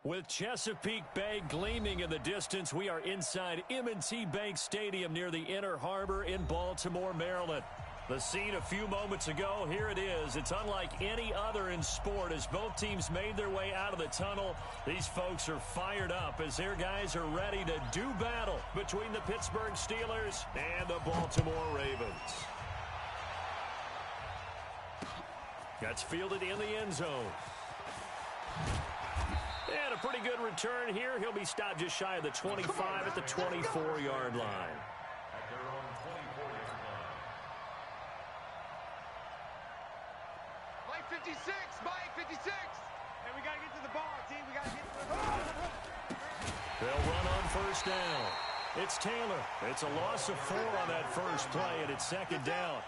With Chesapeake Bay gleaming in the distance, we are inside M&T Bank Stadium near the Inner Harbor in Baltimore, Maryland. The scene a few moments ago, here it is. It's unlike any other in sport as both teams made their way out of the tunnel. These folks are fired up as their guys are ready to do battle between the Pittsburgh Steelers and the Baltimore Ravens. That's fielded in the end zone. And a pretty good return here. He'll be stopped just shy of the 25 at the 24-yard line. Mike 56, Mike 56. And we got to get to the ball, team. We got to get to the ball. They'll run on first down. It's Taylor. It's a loss of 4 on that first play, and it's second down.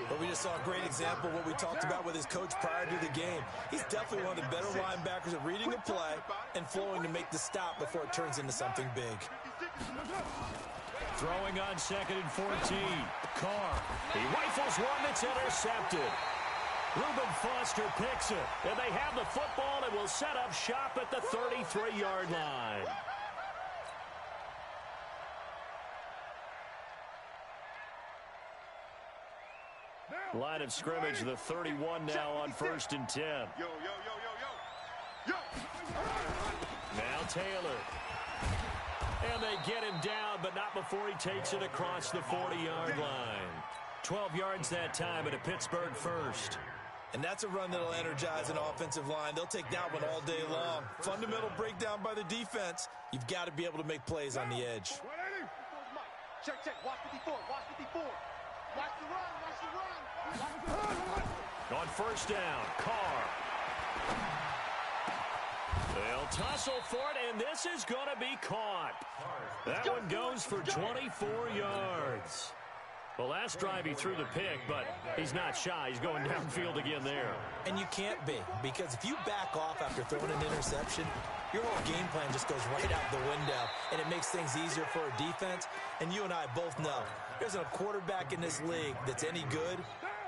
But we just saw a great example of what we talked about with his coach prior to the game. He's definitely one of the better linebackers at reading a play and flowing to make the stop before it turns into something big. Throwing on 2nd and 14. Carr. He rifles one that's intercepted. Reuben Foster picks it, and they have the football and will set up shop at the 33-yard line. Line of scrimmage, the 31 now on 1st and 10. Now Taylor. And they get him down, but not before he takes it across the 40-yard line. 12 yards that time at a Pittsburgh first. And that's a run that'll energize an offensive line. They'll take that one all day long. Fundamental breakdown by the defense. You've got to be able to make plays on the edge. Check, check. Watch 54. Watch 54. Watch the run. Watch the run. On first down, Carr. They'll tussle for it, and this is going to be caught. That one goes for 24 yards. Well, last drive he threw the pick, but he's not shy. He's going downfield again there. And you can't be, because if you back off after throwing an interception, your whole game plan just goes right out the window, and it makes things easier for a defense. And you and I both know there's a quarterback in this league that's any good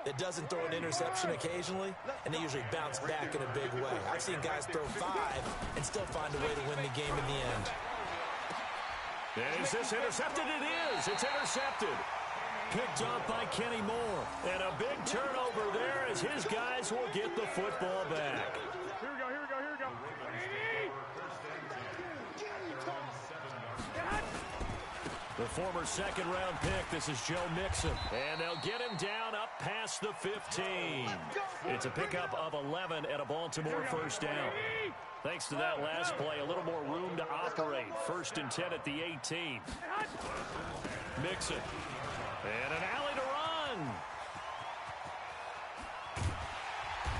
that doesn't throw an interception occasionally, and they usually bounce back in a big way. I've seen guys throw 5 and still find a way to win the game in the end. And is this intercepted? It is. It's intercepted. Picked up by Kenny Moore. And a big turnover there as his guys will get the football back. Here we go, here we go, here we go. The former second-round pick, this is Joe Mixon. And they'll get him down up past the 15. It's a pickup of 11 at a Baltimore first down. Thanks to that last play, a little more room to operate. 1st and 10 at the 18. Mixon. And an alley to run.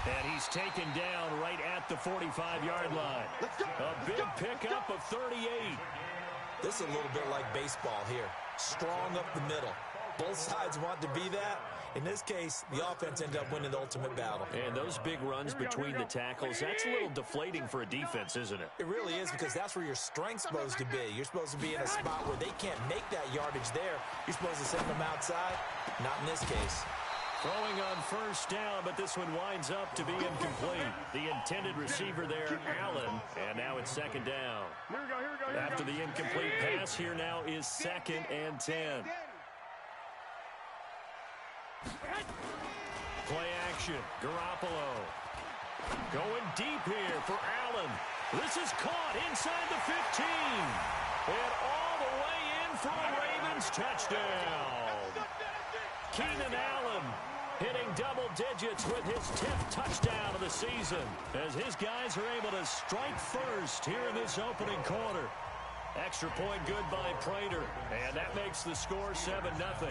And he's taken down right at the 45-yard line. A big pickup of 38. This is a little bit like baseball here. Strong up the middle. Both sides want to be that. In this case, the offense ended up winning the ultimate battle. And those big runs between the tackles, that's a little deflating for a defense, isn't it? It really is, because that's where your strength's supposed to be. You're supposed to be in a spot where they can't make that yardage there. You're supposed to send them outside. Not in this case. Throwing on first down, but this one winds up to be incomplete. The intended receiver there, Allen, and now it's 2nd down. Here we go, here we go. After the incomplete pass, here now is 2nd and 10. Play action, Garoppolo. Going deep here for Allen. This is caught inside the 15. And all the way in for a Ravens touchdown. Keenan Allen hitting double digits with his 10th touchdown of the season as his guys are able to strike first here in this opening quarter. Extra point good by Prater, and that makes the score 7-0.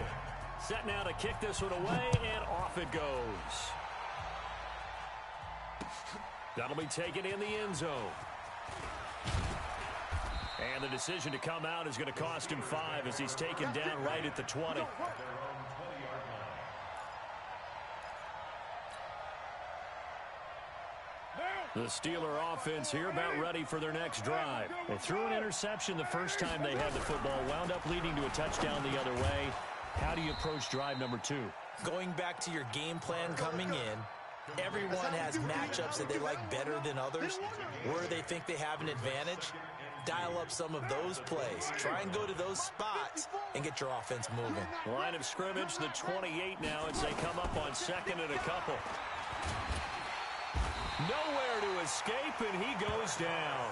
Set now to kick this one away, and off it goes. That'll be taken in the end zone. And the decision to come out is going to cost him 5 as he's taken down right at the 20. The Steeler offense here about ready for their next drive. They threw an interception the first time they had the football, wound up leading to a touchdown the other way. How do you approach drive number 2? Going back to your game plan coming in, Everyone has matchups that they like better than others, where they think they have an advantage. Dial up some of those plays. Try and go to those spots and get your offense moving. Line of scrimmage, the 28 now as they come up on second and a couple. Nowhere to escape, and he goes down.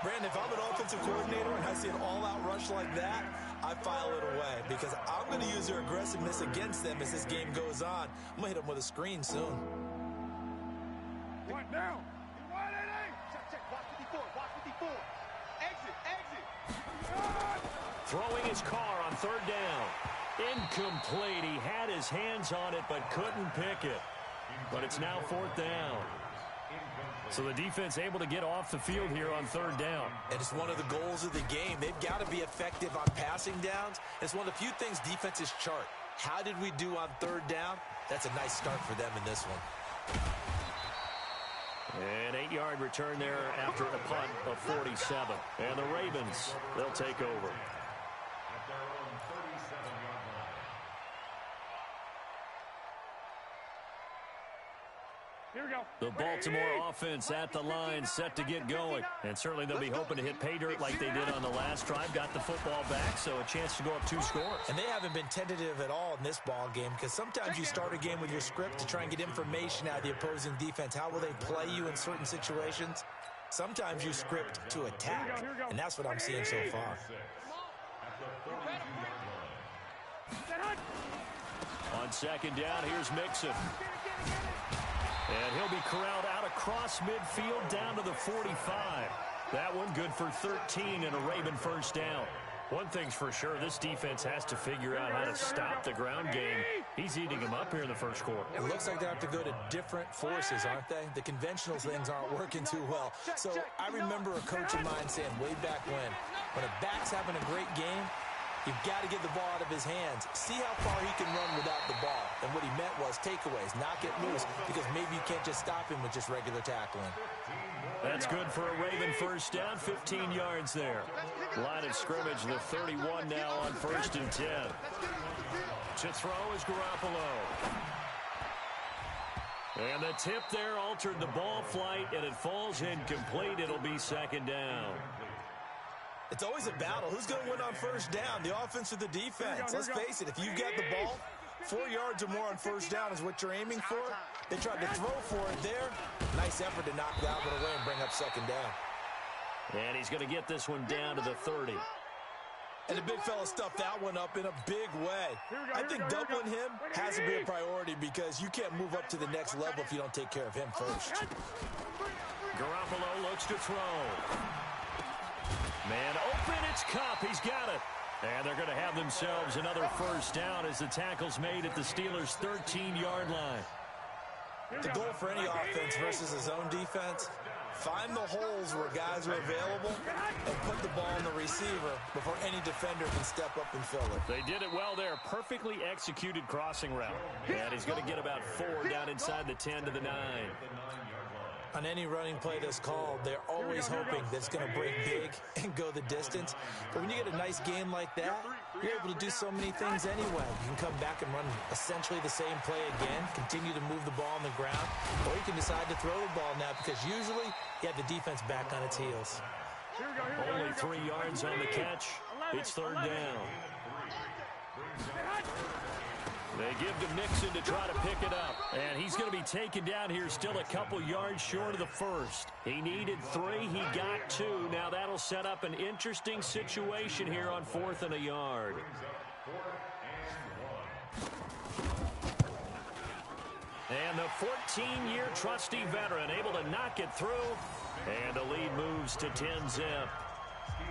Brandon, if I'm an offensive coordinator and I see an all-out rush like that, I file it away because I'm going to use their aggressiveness against them as this game goes on. I'm going to hit them with a screen soon. One down. One and eight. Check. Watch 54. Watch 54. Exit. Throwing his car on third down. Incomplete. He had his hands on it but couldn't pick it. But it's now fourth down. So the defense able to get off the field here on third down. And it's one of the goals of the game. They've got to be effective on passing downs. It's one of the few things defenses chart. How did we do on third down? That's a nice start for them in this one. An 8-yard return there after a punt of 47. And the Ravens, they'll take over. Here we go. The Baltimore offense at the line, set to get going. And certainly they'll be hoping to hit pay dirt like they did on the last drive. Got the football back, so a chance to go up 2 scores. And they haven't been tentative at all in this ball game because sometimes you start a game with your script to try and get information out of the opposing defense. How will they play you in certain situations? Sometimes you script to attack, and that's what I'm seeing so far. On second down, here's Mixon. And he'll be corralled out across midfield down to the 45. That one good for 13 and a Raven first down. One thing's for sure, this defense has to figure out how to stop the ground game. He's eating them up here in the first quarter. It looks like they have to go to different forces, aren't they? The conventional things aren't working too well. So I remember a coach of mine saying way back when a back's having a great game, you've got to get the ball out of his hands. See how far he can run without the ball. And what he meant was takeaways, knock it loose, because maybe you can't just stop him with just regular tackling. That's good for a Raven first down, 15 yards there. Line of scrimmage, the 31 now on first and 10. To throw is Garoppolo. And the tip there altered the ball flight, and it falls incomplete. It'll be second down. It's always a battle. Who's going to win on first down, the offense or the defense? Let's face it, if you've got the ball, 4 yards or more on first down is what you're aiming for. They tried to throw for it there. Nice effort to knock that one away and bring up second down. And he's going to get this one down to the 30. And the big fella stuffed that one up in a big way. I think doubling him has to be a priority because you can't move up to the next level if you don't take care of him first. Garoppolo looks to throw. Man open, it's Kupp. He's got it. And they're going to have themselves another first down as the tackle's made at the Steelers' 13-yard line. The goal for any offense versus his own defense, find the holes where guys are available and put the ball in the receiver before any defender can step up and fill it. They did it well there. Perfectly executed crossing route. And he's going to get about 4 down inside the 10 to the 9. On any running play that's called, they're always hoping that it's going to break big and go the distance. But when you get a nice game like that, you're able to do so many things anyway. You can come back and run essentially the same play again, continue to move the ball on the ground, or you can decide to throw the ball now because usually you have the defense back on its heels. Only 3 yards on the catch. It's third down. They give to Mixon to try to pick it up. And he's going to be taken down here still a couple yards short of the first. He needed 3. He got 2. Now that'll set up an interesting situation here on 4th and a yard. And the 14-year trusty veteran able to knock it through. And the lead moves to 10-zip.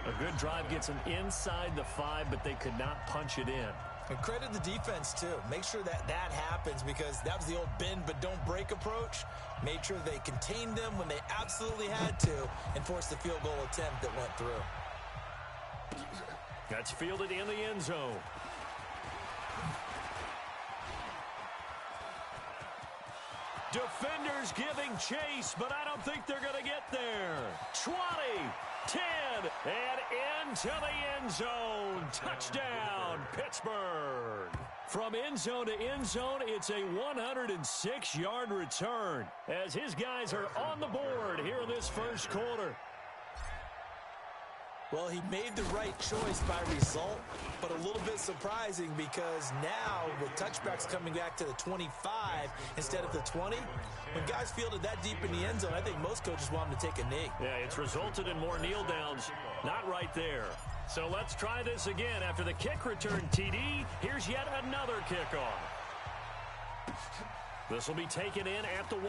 A good drive gets them inside the 5, but they could not punch it in. And credit the defense, too. Make sure that happens because that was the old bend but don't break approach. Made sure they contained them when they absolutely had to and forced the field goal attempt that went through. That's fielded in the end zone. Defenders giving chase, but I don't think they're going to get there. 20, 10, and into the end zone. Touchdown, Pittsburgh. From end zone to end zone, it's a 106-yard return as his guys are on the board here in this first quarter. Well, he made the right choice by result, but a little bit surprising because now with touchbacks coming back to the 25 instead of the 20, when guys fielded that deep in the end zone, I think most coaches want him to take a knee. Yeah, it's resulted in more kneel downs. Not right there. So let's try this again. After the kick return TD, here's yet another kickoff. This will be taken in at the 1.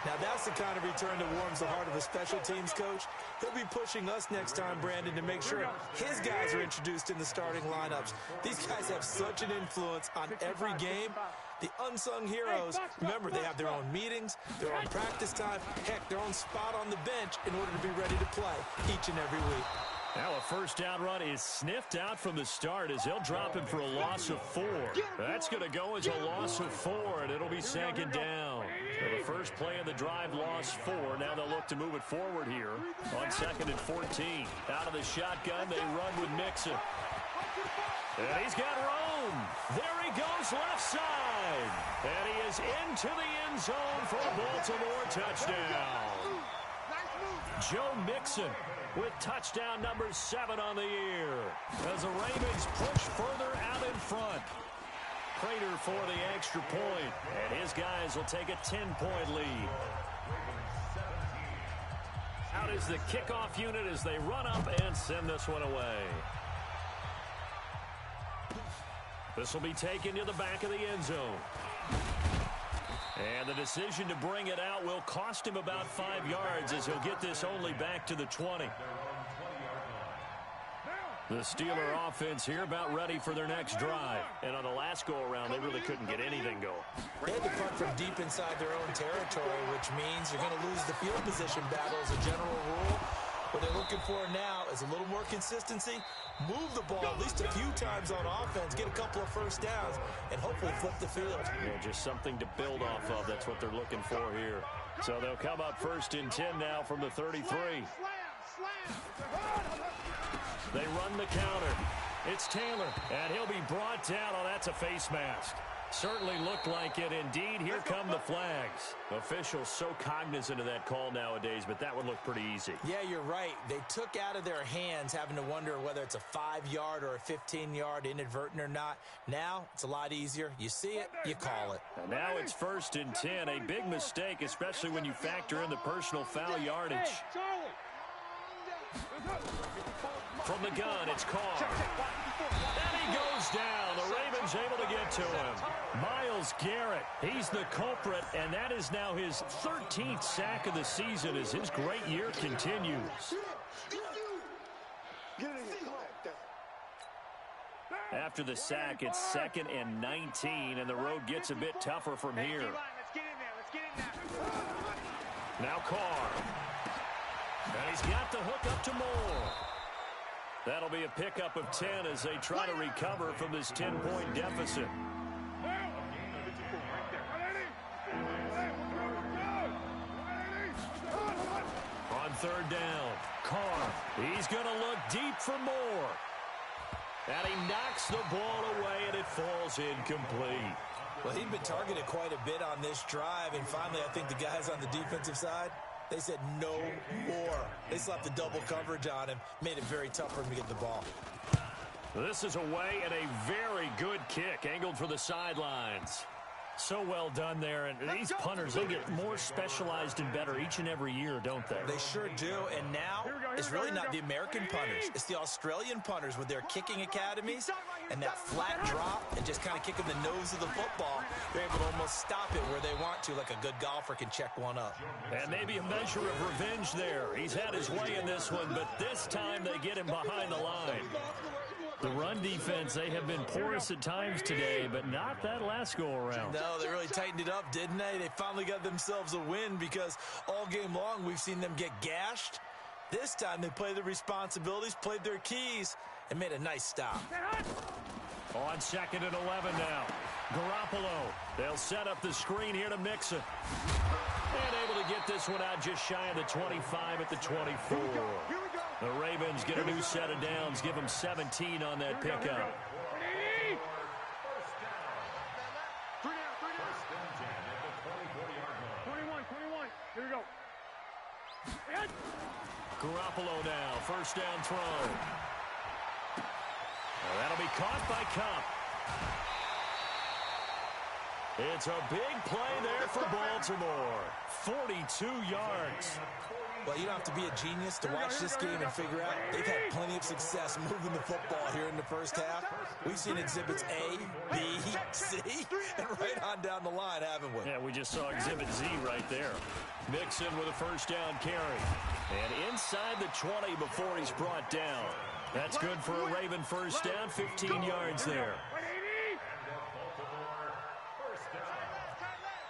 Now that's the kind of return that warms the heart of a special teams coach. He'll be pushing us next time, Brandon, to make sure his guys are introduced in the starting lineups. These guys have such an influence on every game. The unsung heroes, remember, they have their own meetings, their own practice time, heck, their own spot on the bench in order to be ready to play each and every week. Now a first down run is sniffed out from the start as they'll drop him for a loss of 4. That's going to go as a loss of 4, and it'll be second down. So the first play of the drive lost 4. Now they'll look to move it forward here on 2nd and 14. Out of the shotgun, they run with Mixon. And he's got room. There he goes left side. And he is into the end zone for a Baltimore touchdown. Joe Mixon with touchdown number 7 on the year as the Ravens push further out in front. Prater for the extra point, and his guys will take a 10-point lead. Out is the kickoff unit as they run up and send this one away. This will be taken to the back of the end zone. And the decision to bring it out will cost him about 5 yards as he'll get this only back to the 20. The Steeler offense here about ready for their next drive. And on the last go-around, they really couldn't get anything going. They had to punt from deep inside their own territory, which means you're going to lose the field position battle as a general rule. What they're looking for now is a little more consistency, move the ball at least a few times on offense, get a couple of first downs, and hopefully flip the field. Yeah, just something to build off of. That's what they're looking for here. So they'll come up 1st and 10 now from the 33. They run the counter. It's Taylor, and he'll be brought down. Oh, that's a face mask. Certainly looked like it. Indeed, here come the flags. Officials so cognizant of that call nowadays, but that one looked pretty easy. Yeah, you're right. They took out of their hands having to wonder whether it's a 5-yard or a 15-yard inadvertent or not. Now, it's a lot easier. You see it, you call it. And now it's 1st and 10. A big mistake, especially when you factor in the personal foul yardage. From the gun, it's Carr. And he goes down. The Ravens able to get to him. Myles Garrett, he's the culprit, and that is now his 13th sack of the season as his great year continues. After the sack, it's 2nd and 19, and the road gets a bit tougher from here. Now Carr. And he's got the hook up to Moore. That'll be a pickup of 10 as they try to recover from this 10-point deficit. On 3rd down, Carr. He's going to look deep for Moore. And he knocks the ball away, and it falls incomplete. Well, he'd been targeted quite a bit on this drive, and finally I think the guys on the defensive side, they said no more. They slapped the double coverage on him, made it very tough for him to get the ball. This is away and a very good kick, angled for the sidelines. So well done there, and these punters, they get more specialized and better each and every year, don't they? They sure do, and now it's really not the American punters. It's the Australian punters with their kicking academies and that flat drop and just kind of kicking the nose of the football. They're able to almost stop it where they want to, like a good golfer can check one up. And maybe a measure of revenge there. He's had his way in this one, but this time they get him behind the line. The run defense, they have been porous at times today, but not that last go-around. No, they really tightened it up, didn't they? They finally got themselves a win because all game long we've seen them get gashed. This time they played their responsibilities, played their keys, and made a nice stop. On 2nd and 11 now. Garoppolo. They'll set up the screen here to Mixon. And able to get this one out just shy of the 25 at the 24. The Ravens get a new set of downs. Give them 17 on that pickup. Here we go. Garoppolo now. First down throw. Well, that'll be caught by Kupp. It's a big play there for Baltimore. 42 yards. Well, you don't have to be a genius to watch this game and figure out they've had plenty of success moving the football here in the first half. We've seen exhibits A, B, C, and right on down the line, haven't we? Yeah, we just saw exhibit Z right there. Mixon with a first down carry. And inside the 20 before he's brought down. That's good for a Raven first down, 15 yards there.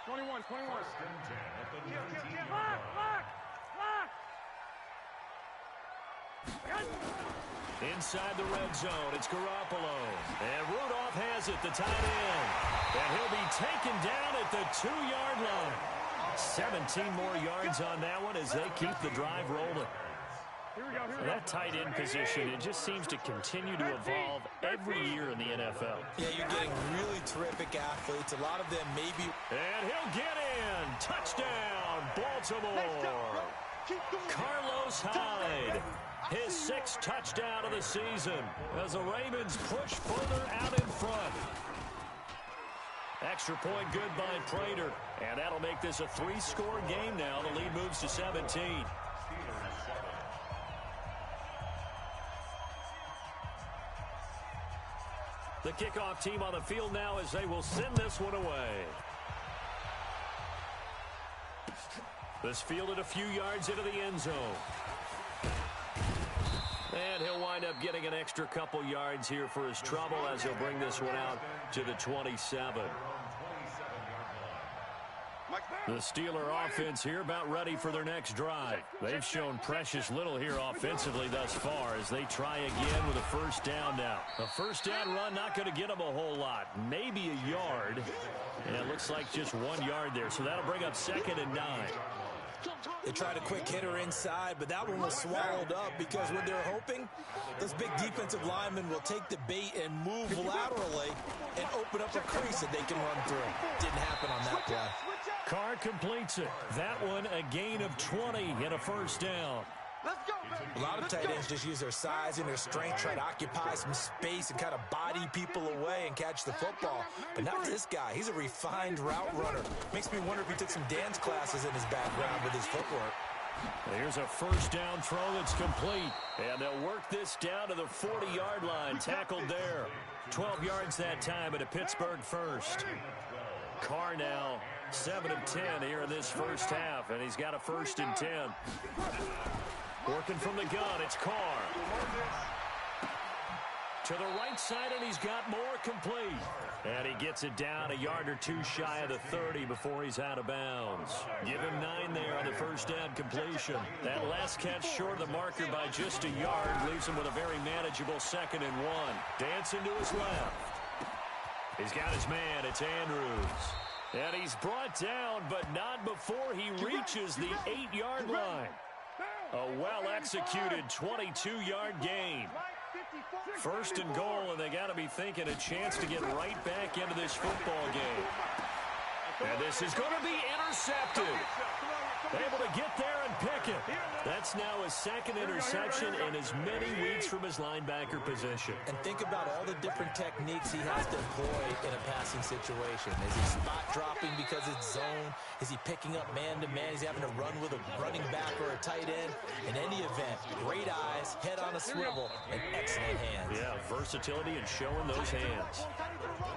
21. Inside the red zone, it's Garoppolo. And Rudolph has it, the tight end. And he'll be taken down at the 2-yard line. 17 more yards on that one as they keep the drive rolling. That tight end position, it just seems to continue to evolve every year in the NFL. Yeah, you're getting really terrific athletes. A lot of them maybe. And he'll get in. Touchdown, Baltimore. Carlos Hyde, his 6th touchdown of the season as the Ravens push further out in front. Extra point good by Prater. And that'll make this a 3-score game now. The lead moves to 17. The kickoff team on the field now as they will send this one away. This fielded a few yards into the end zone. And he'll wind up getting an extra couple yards here for his trouble as he'll bring this one out to the 27. The Steeler offense here about ready for their next drive. They've shown precious little here offensively thus far as they try again with a first down now. A first down run not going to get them a whole lot. Maybe a yard. And it looks like just 1 yard there. So that'll bring up 2nd and 9. They tried a quick hitter inside, but that one was swallowed up because what they're hoping, those big defensive linemen will take the bait and move laterally and open up a crease that they can run through. Didn't happen on that play. Carr completes it. That one a gain of 20 and a first down. A lot of tight ends just use their size and their strength, try to occupy some space and kind of body people away and catch the football. But not this guy. He's a refined route runner. Makes me wonder if he took some dance classes in his background with his footwork. Here's a first down throw that's complete. And they'll work this down to the 40-yard line. Tackled there. 12 yards that time at a Pittsburgh first. Carr now 7 of 10 here in this first half. And he's got a 1st and 10. Working from the gun, it's Carr. To the right side, and he's got more complete. And he gets it down a yard or two shy of the 30 before he's out of bounds. Give him 9 there on the first down completion. That last catch short of the marker by just a yard leaves him with a very manageable 2nd and 1. Dancing to his left. He's got his man, it's Andrews. And he's brought down, but not before he reaches the 8-yard line. A well-executed 22-yard gain. 1st and goal, and they got to be thinking a chance to get right back into this football game. And this is going to be intercepted. Able to get there and pick it. That's now his 2nd interception in as many weeks from his linebacker position. And think about all the different techniques he has to employ in a passing situation. Is he spot dropping because it's zone? Is he picking up man-to-man? Is he having to run with a running back or a tight end? In any event, great eyes, head on a swivel, and excellent hands. Yeah, versatility and showing those hands.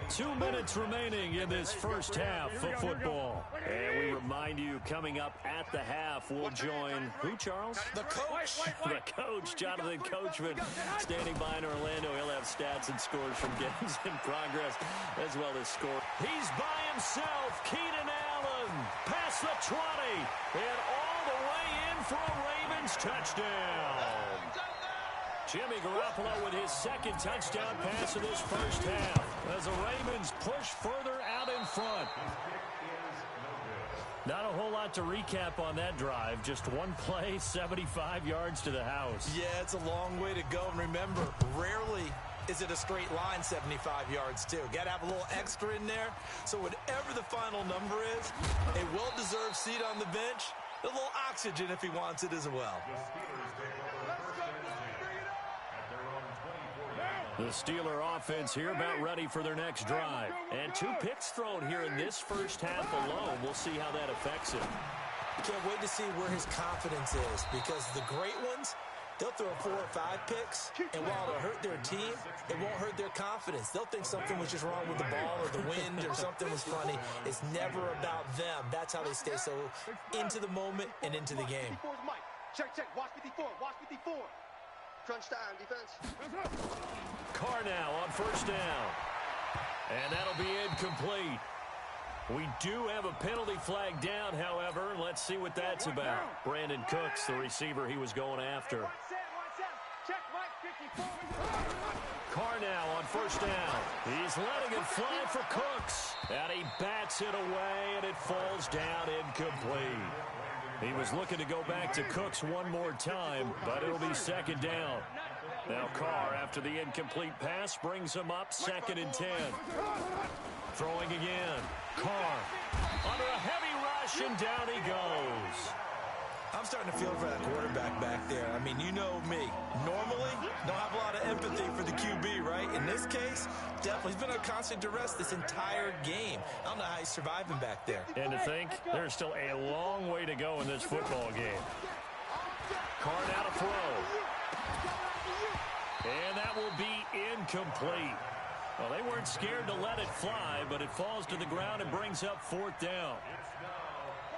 2 minutes remaining in this first half of football. And we remind you, coming up at the half, we'll join who, Charles? The coach. The coach, Jonathan Coachman, standing by in Orlando. He'll have stats and scores from games in progress, as well as score. He's by himself, Keenan Allen, past the 20, and all the way in for a Ravens touchdown. Jimmy Garoppolo with his second touchdown pass of this first half as the Ravens push further out in front. Not a whole lot to recap on that drive. Just one play, 75 yards to the house. Yeah, it's a long way to go. And remember, rarely is it a straight line 75 yards, too. Got to have a little extra in there. So whatever the final number is, a well-deserved seat on the bench, a little oxygen if he wants it as well. The Steeler offense here about ready for their next drive. And 2 picks thrown here in this first half alone. We'll see how that affects him. Can't wait to see where his confidence is, because the great ones, they'll throw 4 or 5 picks, and while it'll hurt their team, it won't hurt their confidence. They'll think something was just wrong with the ball or the wind or something was funny. It's never about them. That's how they stay so into the moment and into the game. Check, check. Watch 54. Watch 54. Crunch time, defense. Carr now on first down. And that'll be incomplete. We do have a penalty flag down, however. Let's see what that's about. Brandon Cooks, the receiver he was going after. Check, right, 54. Carr now on first down. He's letting it fly for Cooks. And he bats it away, and it falls down incomplete. He was looking to go back to Cooks one more time, but it'll be second down. Now Carr, after the incomplete pass, brings him up 2nd and 10. Throwing again. Carr under a heavy rush, and down he goes. I'm starting to feel for that quarterback back there. I mean, you know me. Normally, don't have a lot of empathy for the QB, right? In this case, definitely. He's been under constant duress this entire game. I don't know how he's surviving back there. And to think, there's still a long way to go in this football game. Carr now to throw. And that will be incomplete. Well, they weren't scared to let it fly, but it falls to the ground and brings up 4th down.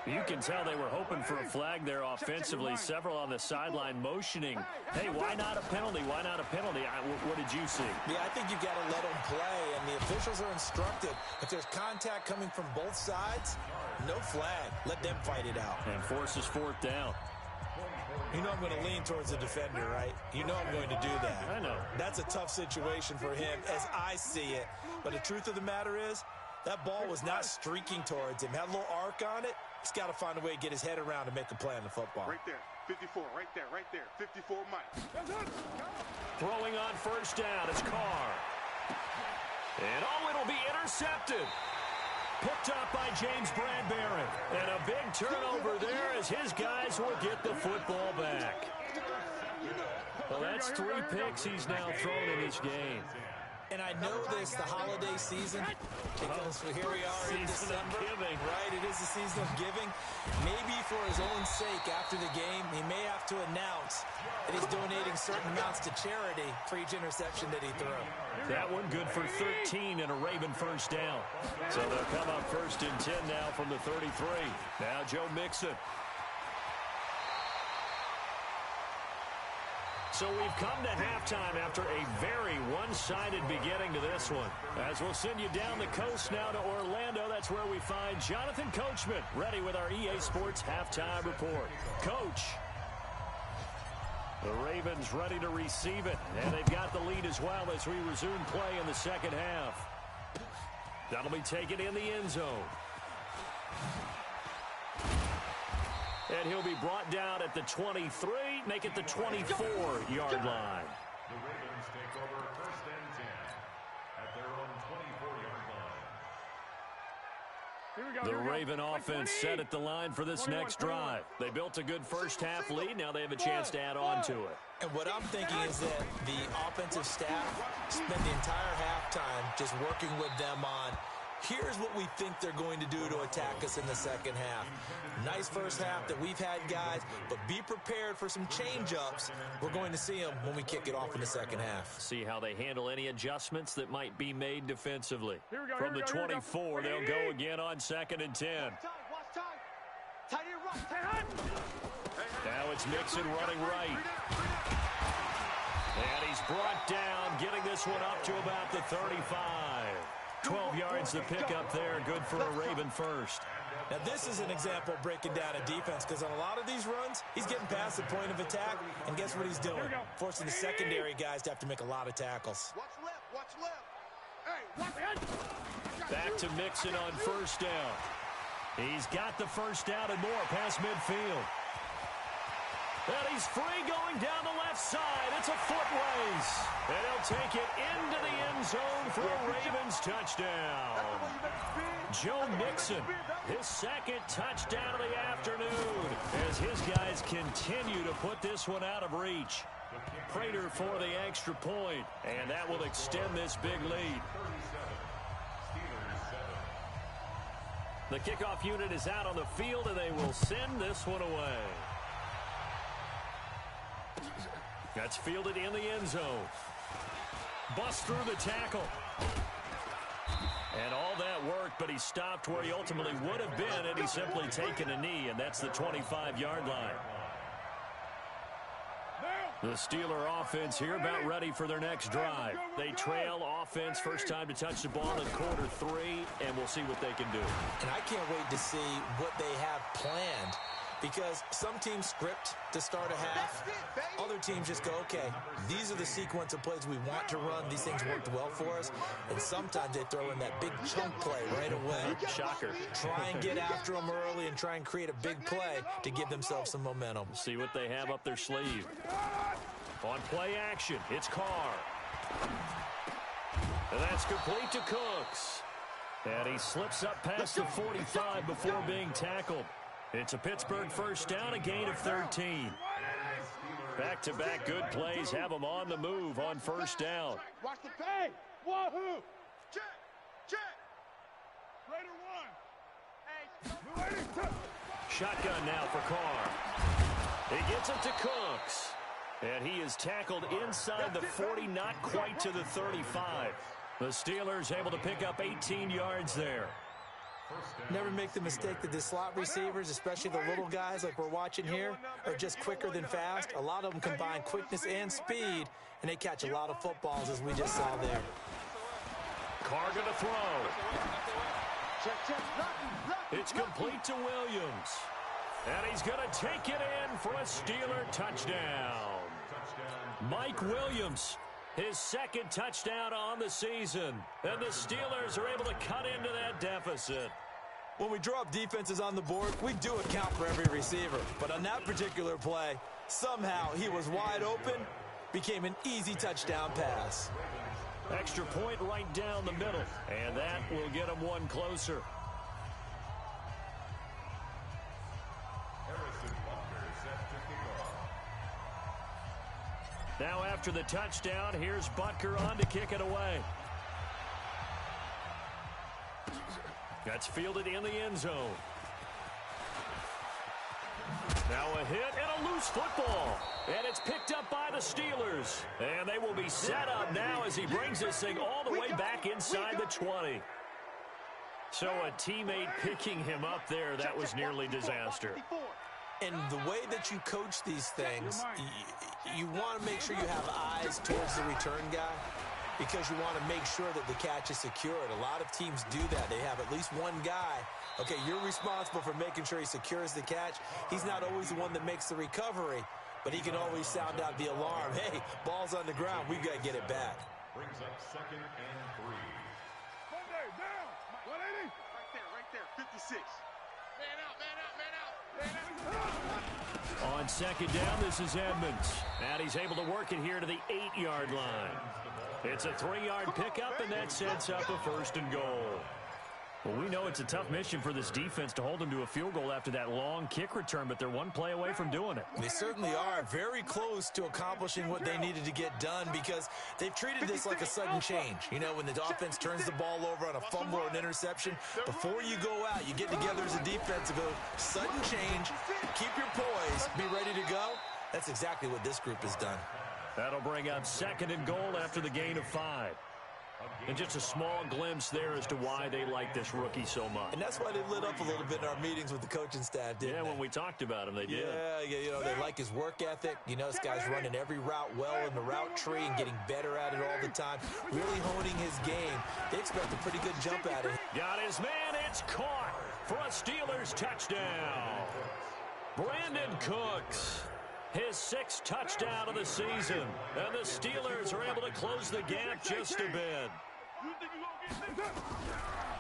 You can tell they were hoping for a flag there offensively. Several on the sideline motioning, hey, why not a penalty? Why not a penalty? What did you see? Yeah, I think you got to let them play, and the officials are instructed. If there's contact coming from both sides, no flag. Let them fight it out. And forces 4th down. You know I'm going to lean towards the defender, right? You know I'm going to do that. I know. That's a tough situation for him as I see it. But the truth of the matter is, that ball was not streaking towards him. Had a little arc on it. He's got to find a way to get his head around and make a play on the football. Right there. 54. Right there. Right there. 54, Mike. Throwing on first down is Carr. And it'll be intercepted. Picked up by James Bradbury. And a big turnover there as his guys will get the football back. Well, that's 3 picks he's now thrown in this game. And I know this, the holiday season, because here we are in December, right? It is the season of giving. Maybe for his own sake after the game, he may have to announce that he's donating certain amounts to charity for each interception that he threw. That one good for 13 and a Raven first down. So they'll come up 1st and 10 now from the 33. Now Joe Mixon. So we've come to halftime after a very one-sided beginning to this one. As we'll send you down the coast now to Orlando, that's where we find Jonathan Coachman ready with our EA Sports Halftime Report. Coach. The Ravens ready to receive it, and they've got the lead as well as we resume play in the second half. That'll be taken in the end zone. And he'll be brought down at the 23, make it the 24-yard line. The Ravens take over 1st and 10 at their own 24-yard line. The Raven offense set at the line for this next drive. They built a good first half lead. Now they have a chance to add on to it. And what I'm thinking is that the offensive staff spent the entire halftime just working with them on, here's what we think they're going to do to attack us in the second half. Nice first half that we've had, guys, but be prepared for some change-ups. We're going to see them when we kick it off in the second half. See how they handle any adjustments that might be made defensively. From the 24, they'll go again on 2nd and 10. Now it's Mixon running right. And he's brought down, getting this one up to about the 35. 12 yards to pick up there. Good for a Raven first. Now, this is an example of breaking down a defense, because on a lot of these runs, he's getting past the point of attack, and guess what he's doing? Forcing the secondary guys to have to make a lot of tackles. Watch left, watch left. Hey, watch. Back to Mixon on first down. He's got the first down and more past midfield. And he's free going down the left side. It's a foot race. And he'll take it into the end zone for a Ravens touchdown. Joe Mixon, his second touchdown of the afternoon, as his guys continue to put this one out of reach. Prater for the extra point, and that will extend this big lead. The kickoff unit is out on the field, and they will send this one away. That's fielded in the end zone. Bust through the tackle. And all that worked, but he stopped where he ultimately would have been had he simply taken a knee, and that's the 25-yard line. The Steeler offense here about ready for their next drive. They trail offense, first time to touch the ball in quarter 3, and we'll see what they can do. And I can't wait to see what they have planned, because some teams script to start a half. Other teams just go, okay, these are the sequence of plays we want to run. These things worked well for us. And sometimes they throw in that big chunk play right away. Shocker. Try and get after them early and try and create a big play to give themselves some momentum. See what they have up their sleeve. On play action, it's Carr. And that's complete to Cooks. And he slips up past the 45 before being tackled. It's a Pittsburgh first down, a gain of 13. Back-to-back good plays have them on the move on first down. Watch the pay. Wahoo. Check. Check. Raider 1. Hey. Shotgun now for Carr. He gets it to Cooks. And he is tackled inside the 40, not quite to the 35. The Steelers able to pick up 18 yards there. Never make the mistake that the slot receivers, especially the little guys like we're watching here, are just quicker than fast. A lot of them combine quickness and speed, and they catch a lot of footballs, as we just saw there. Carr going to throw. Check. It's complete to Williams. And he's going to take it in for a Steeler touchdown. Mike Williams, his second touchdown on the season. And the Steelers are able to cut into that deficit. When we draw up defenses on the board, we do account for every receiver. But on that particular play, somehow he was wide open, became an easy touchdown pass. Extra point right down the middle. And that will get him one closer. Now after the touchdown, here's Butker on to kick it away. That's fielded in the end zone. Now a hit and a loose football. And it's picked up by the Steelers. And they will be set up now as he brings this thing all the way back inside the 20. So a teammate picking him up there, that was nearly disaster. And the way that you coach these things, you want to make sure you have eyes towards the return guy, because you want to make sure that the catch is secured. A lot of teams do that. They have at least one guy. Okay, you're responsible for making sure he secures the catch. He's not always the one that makes the recovery, but he can always sound out the alarm. Hey, ball's on the ground. We've got to get it back. Brings up 2nd and 3. Monday, down. 180. Right there. 56. Man out. On second down, this is Edmonds. And he's able to work it here to the 8-yard line. It's a 3-yard pickup, and that sets up a 1st and goal. Well, we know it's a tough mission for this defense to hold them to a field goal after that long kick return, but they're one play away from doing it. They certainly are very close to accomplishing what they needed to get done, because they've treated this like a sudden change. You know, when the offense turns the ball over on a fumble or an interception, before you go out, you get together as a defense and go, sudden change, keep your poise, be ready to go. That's exactly what this group has done. That'll bring up 2nd and goal after the gain of 5. And just a small glimpse there as to why they like this rookie so much. And that's why they lit up a little bit in our meetings with the coaching staff, didn't they? When we talked about him, they did. Yeah, they like his work ethic. This guy's running every route well in the route tree and getting better at it all the time, really honing his game. They expect a pretty good jump at it. Got his man. It's caught for a Steelers touchdown. Brandon Cooks, his 6th touchdown of the season. And the Steelers are able to close the gap just a bit.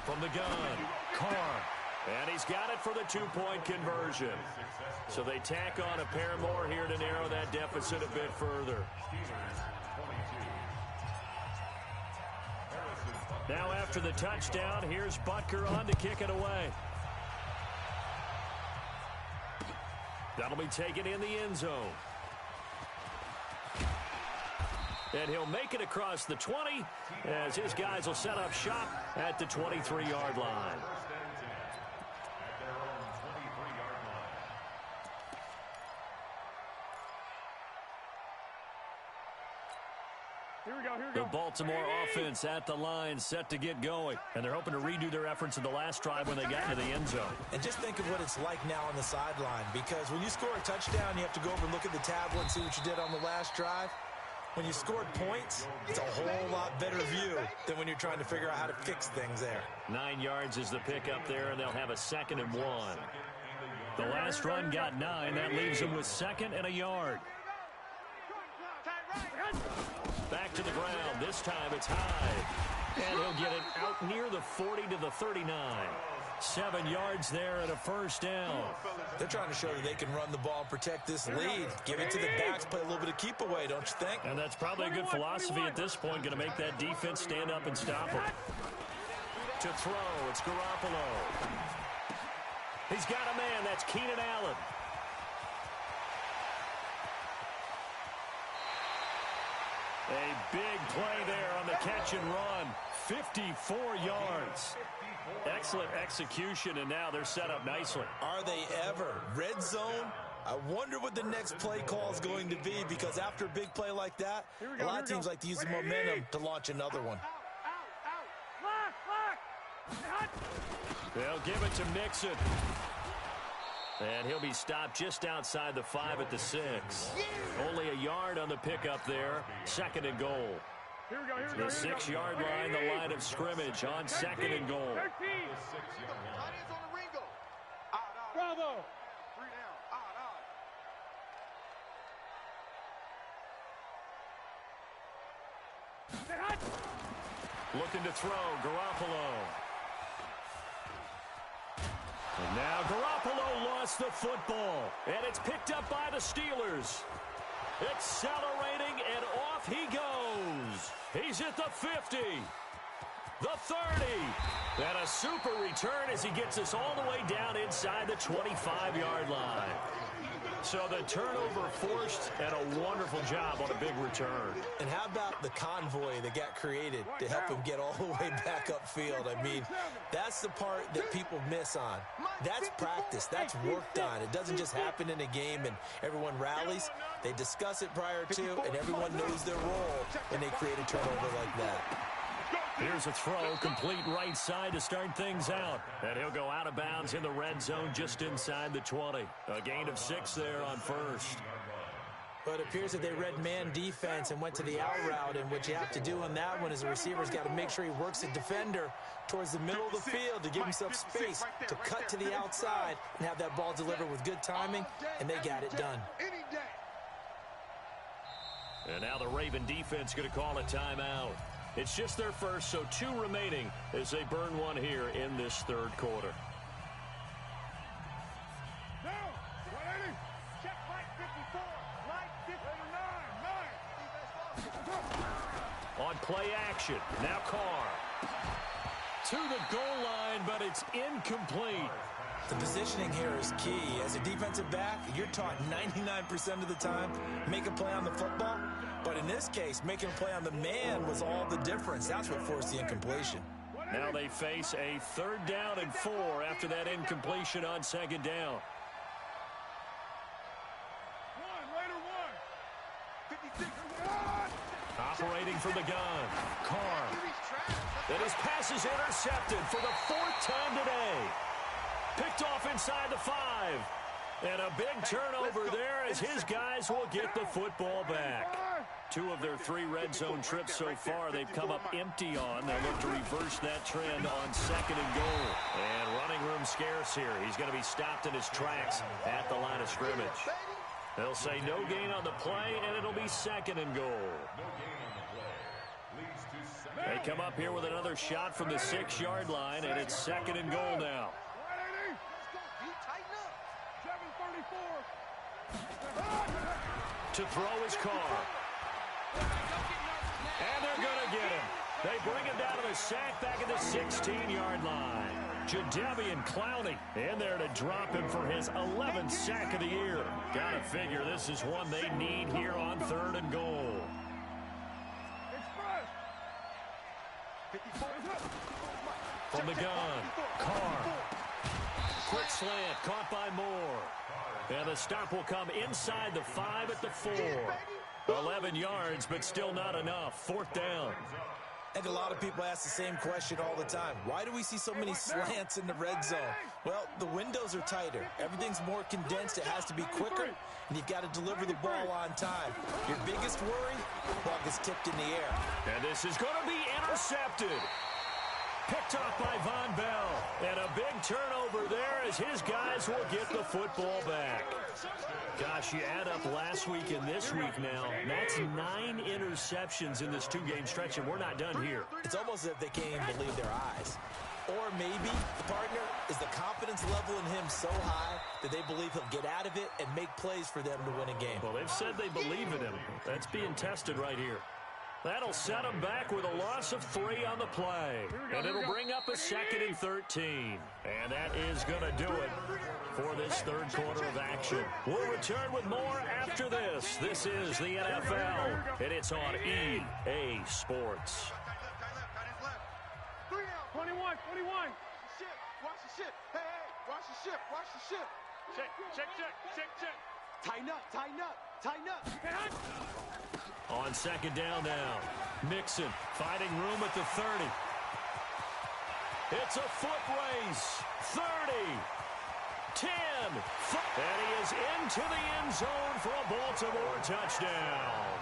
From the gun, Carr. And he's got it for the 2-point conversion. So they tack on a pair more here to narrow that deficit a bit further. Now after the touchdown, here's Butker on to kick it away. That'll be taken in the end zone. And he'll make it across the 20 as his guys will set up shop at the 23-yard line. The Baltimore offense at the line, set to get going. And they're hoping to redo their efforts in the last drive when they got into the end zone. And just think of what it's like now on the sideline, because when you score a touchdown, you have to go over and look at the tablet and see what you did on the last drive. When you scored points, it's a whole lot better view than when you're trying to figure out how to fix things there. 9 yards is the pickup there, and they'll have a 2nd and 1. The last run got 9. That leaves them with 2nd and a yard. Back to the ground. This time it's high. And he'll get it out near the 40 to the 39. 7 yards there and a 1st down. They're trying to show that they can run the ball and protect this lead. Give it to the backs, play a little bit of keep away, don't you think? And that's probably a good philosophy at this point, going to make that defense stand up and stop them. To throw, it's Garoppolo. He's got a man, that's Keenan Allen. A big play there on the catch and run. 54 yards. Excellent execution, and now they're set up nicely. Are they ever? Red zone? I wonder what the next play call is going to be, because after a big play like that, a lot of teams like to use the momentum to launch another one. They'll give it to Mixon. And he'll be stopped just outside the 5 at the 6. Only a yard on the pickup there. 2nd and goal. The 6-yard line, the line of scrimmage on 2nd and goal. Bravo! Looking to throw, Garoppolo. And now Garoppolo lost the football. And it's picked up by the Steelers. Accelerating, and off he goes. He's at the 50. The 30. And a super return as he gets us all the way down inside the 25-yard line. So the turnover forced, and a wonderful job on a big return. And how about the convoy that got created to help him get all the way back upfield? I mean, that's the part that people miss on. That's practice. That's work done. It doesn't just happen in a game and everyone rallies. They discuss it prior to, and everyone knows their role when they create a turnover like that. Here's a throw, complete right side to start things out. And he'll go out of bounds in the red zone just inside the 20. A gain of 6 there on 1st. But it appears that they read man defense and went to the out route, and what you have to do on that one is the receiver's got to make sure he works the defender towards the middle of the field to give himself space to cut to the outside and have that ball delivered with good timing, and they got it done. And now the Raven defense going to call a timeout. It's just their first, so 2 remaining as they burn one here in this 3rd quarter. On play action, now Carr. To the goal line, but it's incomplete. The positioning here is key. As a defensive back, you're taught 99% of the time, make a play on the football. But in this case, making a play on the man was all the difference. That's what forced the incompletion. Now they face a 3rd down and 4 after that incompletion on 2nd down. Operating from the gun, Carr. And his pass is intercepted for the 4th time today. Picked off inside the 5. And a big turnover there as his guys will get the football back. 2 of their 3 red zone trips so far they've come up empty on. They'll look to reverse that trend on 2nd and goal. And running room scarce here. He's going to be stopped in his tracks at the line of scrimmage. They'll say no gain on the play, and it'll be 2nd and goal. They come up here with another shot from the 6-yard line, and it's 2nd and goal now. To throw his car. And they're going to get him. They bring him down to the sack back at the 16-yard line. Jadeveon Clowney in there to drop him for his 11th sack of the year. Got to figure this is one they need here on 3rd and goal. From the gun, Carr. Quick slant, caught by Moore. And the stop will come inside the 5 at the 4. 11 yards, but still not enough. 4th down. I think a lot of people ask the same question all the time. Why do we see so many slants in the red zone? Well, the windows are tighter. Everything's more condensed. It has to be quicker, and you've got to deliver the ball on time. Your biggest worry, the ball gets tipped in the air. And this is going to be intercepted. Picked off by Von Bell. And a big turnover there as his guys will get the football back. Gosh, you add up last week and this week now. That's 9 interceptions in this 2-game stretch, and we're not done here. It's almost as if they can't even believe their eyes. Or maybe, partner, is the confidence level in him so high that they believe he'll get out of it and make plays for them to win a game. Well, they've said they believe in him. That's being tested right here. That'll set him back with a loss of 3 on the play. And it'll bring up a 2nd and 13. And that is going to do it for this 3rd quarter of action. We'll return with more after this. This is the NFL, and it's on EA Sports. 21. Watch the ship. Hey, watch the ship. Check. Tighten up. On 2nd down now. Mixon finding room at the 30. It's a foot race. 30. 10. And he is into the end zone for a Baltimore touchdown.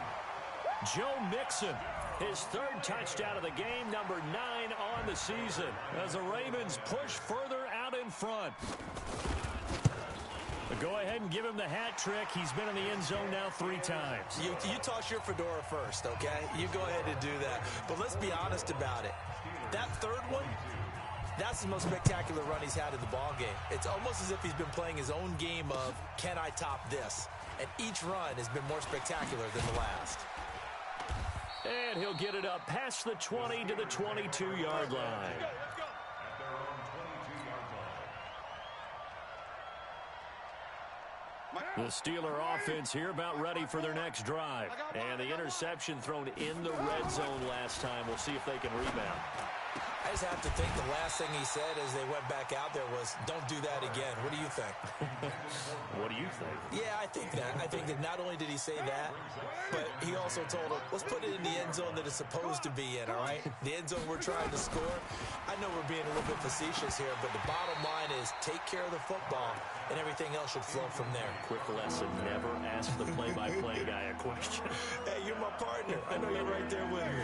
Joe Mixon, his 3rd touchdown of the game, number 9 on the season, as the Ravens push further out in front. Go ahead and give him the hat trick. He's been in the end zone now 3 times. You toss your fedora first, okay? You go ahead and do that. But let's be honest about it. That 3rd one, that's the most spectacular run he's had in the ball game. It's almost as if he's been playing his own game of, can I top this? And each run has been more spectacular than the last. And he'll get it up past the 20 to the 22-yard line. The Steeler offense here about ready for their next drive. And the interception thrown in the red zone last time. We'll see if they can rebound. I just have to think the last thing he said as they went back out there was, don't do that again. What do you think? What do you think? Yeah, I think that. I think that not only did he say that, but he also told him, let's put it in the end zone that it's supposed to be in, all right? The end zone we're trying to score. I know we're being a little bit facetious here, but the bottom line is take care of the football, and everything else should flow from there. Quick lesson, never ask the play-by-play guy a question. Hey, you're my partner. I know you're right there with me.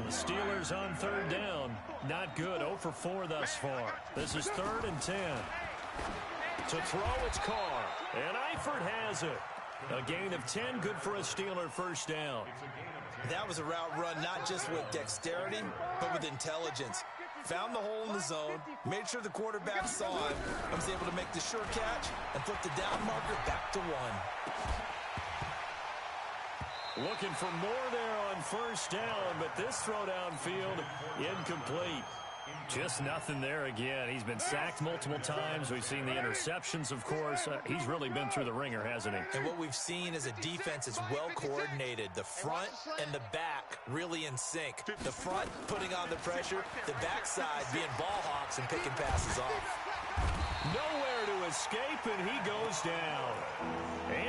The Steelers on 3rd down. Not good. 0 for 4 thus far. This is 3rd and 10. To throw, it's Carr. And Eifert has it. A gain of 10, good for a Steeler 1st down. That was a route run not just with dexterity, but with intelligence. Found the hole in the zone, made sure the quarterback saw him, and was able to make the sure catch and flip the down marker back to 1. Looking for more there on 1st down, but this throw downfield incomplete. Just nothing there again. He's been sacked multiple times. We've seen the interceptions, of course. He's really been through the ringer, hasn't he? And what we've seen is a defense that's well coordinated. The front and the back really in sync. The front putting on the pressure, the backside being ball hawks and picking passes off. Nowhere to escape, and he goes down.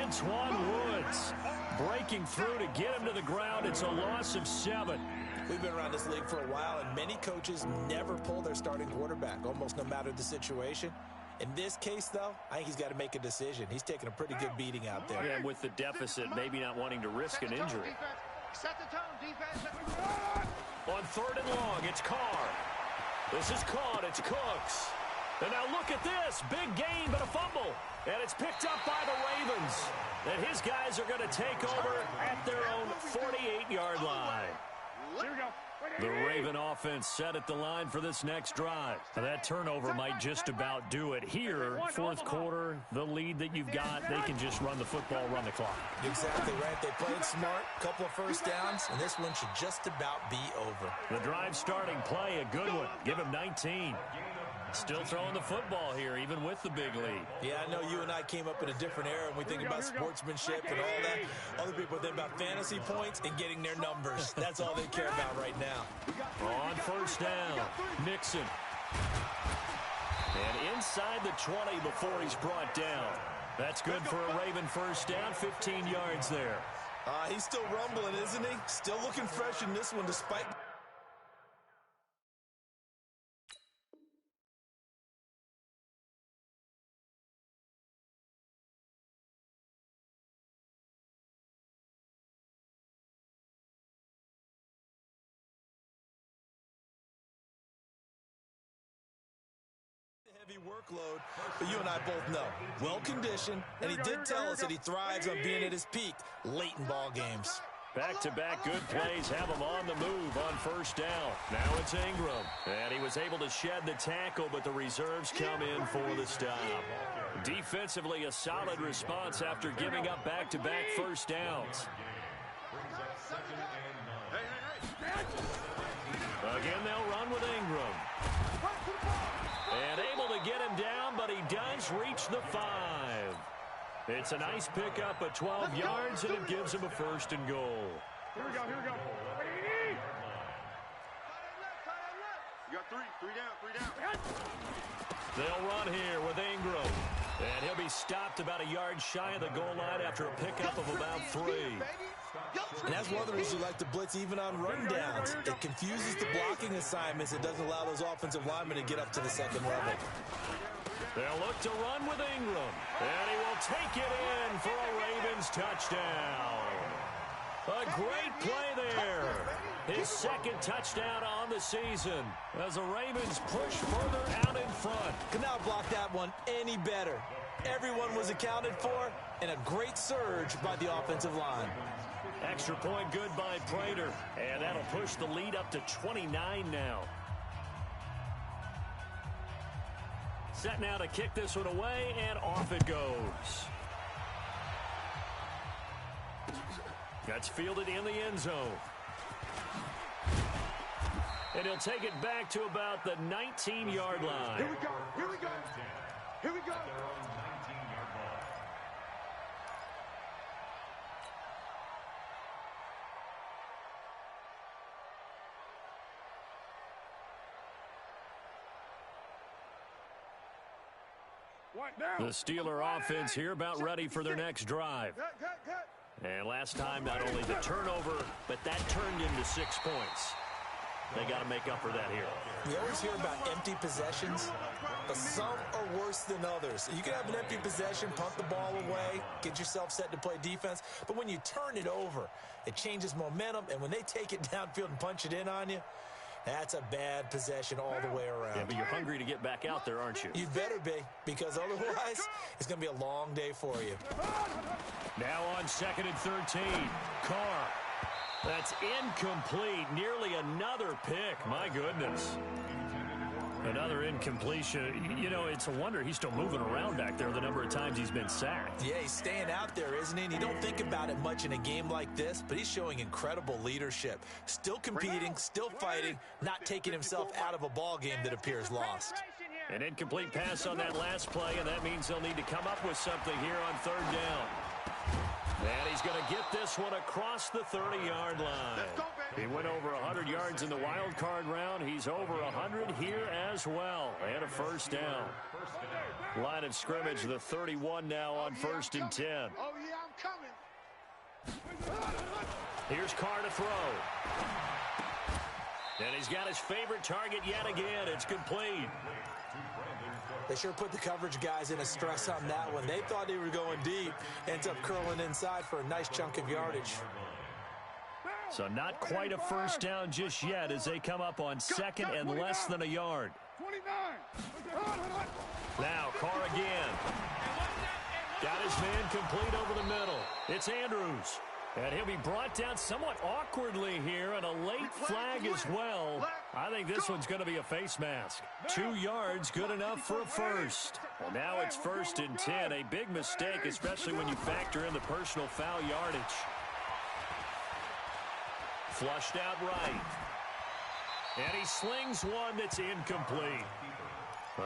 Antoine Woods breaking through to get him to the ground. It's a loss of 7. We've been around this league for a while, and many coaches never pull their starting quarterback, almost no matter the situation. In this case, though, I think he's got to make a decision. He's taking a pretty good beating out there. And with the deficit, maybe not wanting to risk an injury. Set the tone, defense. On 3rd and long, it's Carr. This is caught. It's Cooks. And now look at this. Big gain, but a fumble. And it's picked up by the Ravens. And his guys are going to take over at their own 48-yard line. Here we go. The Raven offense set at the line for this next drive. That turnover might just about do it. Here, 4th quarter, the lead that you've got, they can just run the football, run the clock. Exactly right. They played smart, couple of first downs, and this one should just about be over. The drive starting play, a good one. Give him 19. Still throwing the football here, even with the big lead. Yeah, I know you and I came up in a different era, and we think about sportsmanship and all that. Other people think about fantasy points and getting their numbers. That's all they care about right now. On 1st down, Mixon. And inside the 20 before he's brought down. That's good for a Raven 1st down, 15 yards there. He's still rumbling, isn't he? Still looking fresh in this one despite... heavy workload, but you and I both know, well-conditioned, and he did tell us that he thrives on being at his peak late in ball games. Back-to-back good plays have him on the move on 1st down. Now it's Ingram, and he was able to shed the tackle, but the reserves come in for the stop. Defensively, a solid response after giving up back-to-back 1st downs. Again, they'll run with Ingram. And able to get him down, but he does reach the 5. It's a nice pickup at 12 yards, and it gives him a 1st and goal. Here we go. You got three down. They'll run here with Ingram. And he'll be stopped about a yard shy of the goal line after a pickup of about 3. And that's one of the reasons you like to blitz even on run downs. It confuses the blocking assignments. It doesn't allow those offensive linemen to get up to the second level. They'll look to run with Ingram. And he will take it in for a Ravens touchdown. A great play there. His 2nd touchdown on the season as the Ravens push further out in front. Could not block that one any better. Everyone was accounted for, and a great surge by the offensive line. Extra point good by Prater. And that'll push the lead up to 29 now. Set now to kick this one away, and off it goes. That's fielded in the end zone. And he'll take it back to about the 19-yard line. Here we go. The Steeler offense here about ready for their next drive. And last time, not only the turnover, but that turned into 6 points. They got to make up for that here. We always hear about empty possessions, but some are worse than others. You can have an empty possession, punt the ball away, get yourself set to play defense, but when you turn it over, it changes momentum, and when they take it downfield and punch it in on you, that's a bad possession all the way around. Yeah, but you're hungry to get back out there, aren't you? You better be, because otherwise, it's going to be a long day for you. Now on 2nd and 13, Carr. That's incomplete. Nearly another pick. My goodness. Another incompletion. You know, it's a wonder he's still moving around back there the number of times he's been sacked. Yeah, he's staying out there, isn't he? And you don't think about it much in a game like this, but he's showing incredible leadership. Still competing, still fighting, not taking himself out of a ball game that appears lost. An incomplete pass on that last play, and that means they'll need to come up with something here on 3rd down. And he's going to get this one across the 30-yard line. He went over 100 yards in the wild card round. He's over 100 here as well. And a 1st down. Line of scrimmage, the 31 now on 1st and 10. Oh, yeah, I'm coming. Here's Carr to throw. And he's got his favorite target yet again. It's complete. They sure put the coverage guys in a stress on that one. They thought they were going deep. Ends up curling inside for a nice chunk of yardage. So not quite a first down just yet as they come up on second and less than a yard. 29. Now Carr again. Got his man complete over the middle. It's Andrews. And he'll be brought down somewhat awkwardly here, and a late flag as well. I think this one's going to be a face mask. 2 yards, good enough for a first. And now it's 1st and 10. A big mistake, especially when you factor in the personal foul yardage. Flushed out right. And he slings one that's incomplete.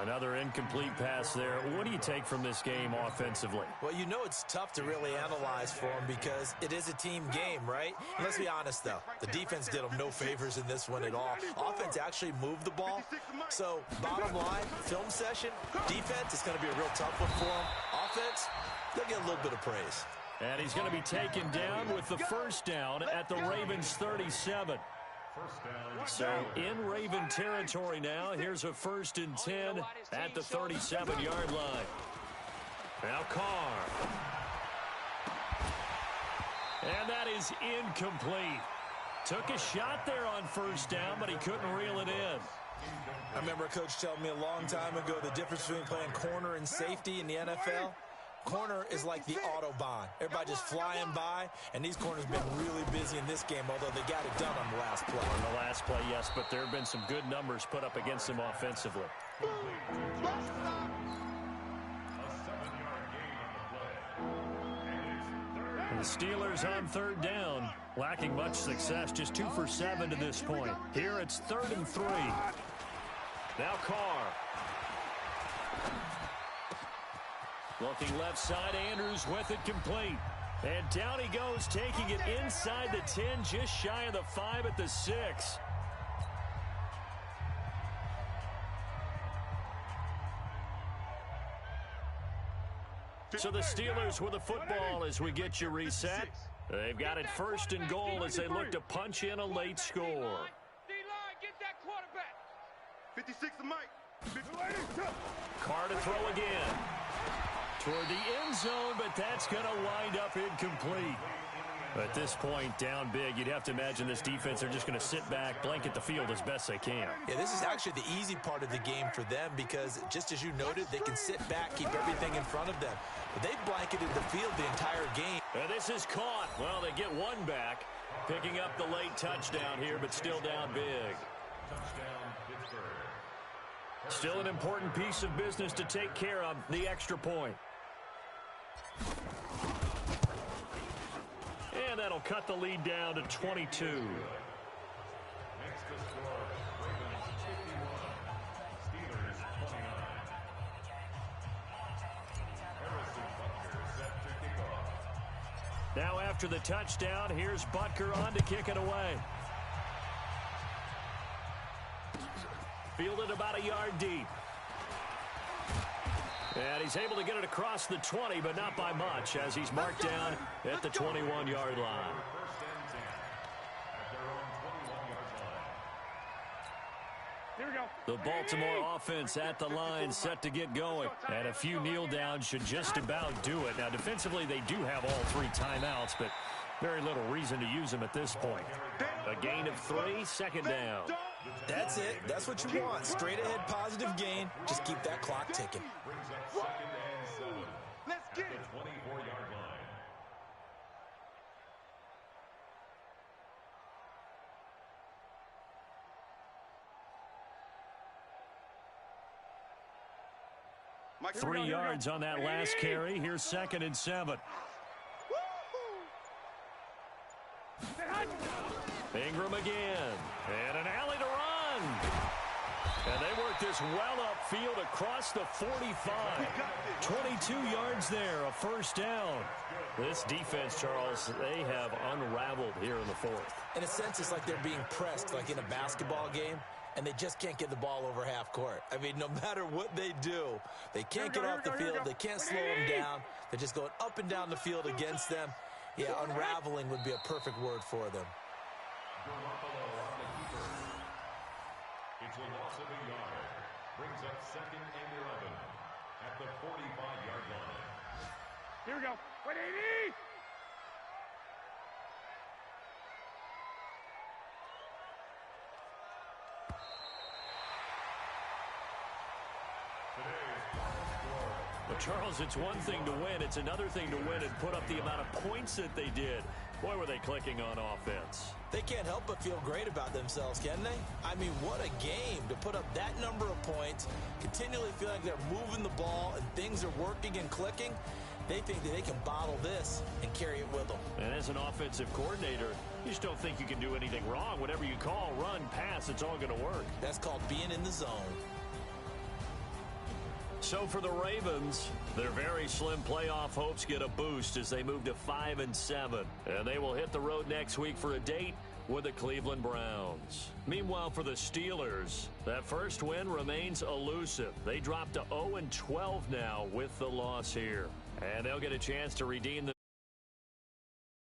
Another incomplete pass there. What do you take from this game offensively? Well, you know it's tough to really analyze for them because it is a team game, right? And let's be honest, though. The defense did them no favors in this one at all. Offense actually moved the ball. So, bottom line, film session, defense is going to be a real tough one for them. Offense, they'll get a little bit of praise. And he's going to be taken down with the first down at the Ravens' 37. So in Raven territory now. Here's a 1st and 10 at the 37-yard line. Now Carr. And that is incomplete. Took a shot there on first down, but he couldn't reel it in. I remember a coach telling me a long time ago the difference between playing corner and safety in the NFL. Corner is like the Autobahn. Everybody just flying by, and these corners have been really busy in this game, although they got it done on the last play. On the last play, yes, but there have been some good numbers put up against them offensively. A 7-yard gain on the play. And it's 3rd. The Steelers on 3rd down, lacking much success, just 2 for 7 to this point. Here it's 3rd and 3. Now Carr. Looking left side, Andrews with it complete. And down he goes, taking it inside the 10, just shy of the 5 at the 6. So the Steelers with the football as we get you reset. They've got it 1st and goal as they look to punch in a late score. D-line, get that quarterback. 56 to Mike. Carr to throw again. Toward the end zone, but that's going to wind up incomplete. At this point, down big, you'd have to imagine this defense, they're just going to sit back, blanket the field as best they can. Yeah, this is actually the easy part of the game for them because, just as you noted, they can sit back, keep everything in front of them. But they've blanketed the field the entire game. And this is caught. Well, they get one back, picking up the late touchdown here, but still down big. Touchdown, Pittsburgh. Still an important piece of business to take care of, the extra point. And that'll cut the lead down to 22. Next to score, Ravens 51, Steelers 29. Harrison Butker set to kick off. Now after the touchdown, here's Butker on to kick it away. Fielded about a yard deep. And he's able to get it across the 20, but not by much, as he's marked down at the 21-yard line. 1st and 10 at their own 21-yard line. Here we go. The Baltimore offense at the line set to get going. And a few kneel downs should just about do it. Now, defensively, they do have all 3 timeouts, but very little reason to use them at this point. A gain of 3, 2nd down. That's it. That's what you want. Straight ahead positive gain. Just keep that clock ticking. Brings up 2nd and 7 Let's get at it. the 24-yard line. Mike, 3 yards on that last carry. Here's 2nd and 7. Ingram again. And an alley to run. And they work this well upfield across the 45. 22 yards there, a 1st down. This defense, Charles, they have unraveled here in the 4th. In a sense, it's like they're being pressed, like in a basketball game, and they just can't get the ball over half court. I mean, no matter what they do, they can't get off the field. They can't slow them down. They're just going up and down the field against them. Yeah, unraveling would be a perfect word for them. It's a loss of a yard. Brings up 2nd and 11 at the 45-yard line. Here we go. 180! But Charles, it's one thing to win. It's another thing to win and put up the amount of points that they did. Boy, were they clicking on offense. They can't help but feel great about themselves, can they? I mean, what a game to put up that number of points, continually feeling like they're moving the ball and things are working and clicking. They think that they can bottle this and carry it with them. And as an offensive coordinator, you just don't think you can do anything wrong. Whatever you call, run, pass, it's all going to work. That's called being in the zone. So for the Ravens, their very slim playoff hopes get a boost as they move to 5-7. And they will hit the road next week for a date with the Cleveland Browns. Meanwhile, for the Steelers, that first win remains elusive. They drop to 0-12 now with the loss here. And they'll get a chance to redeem the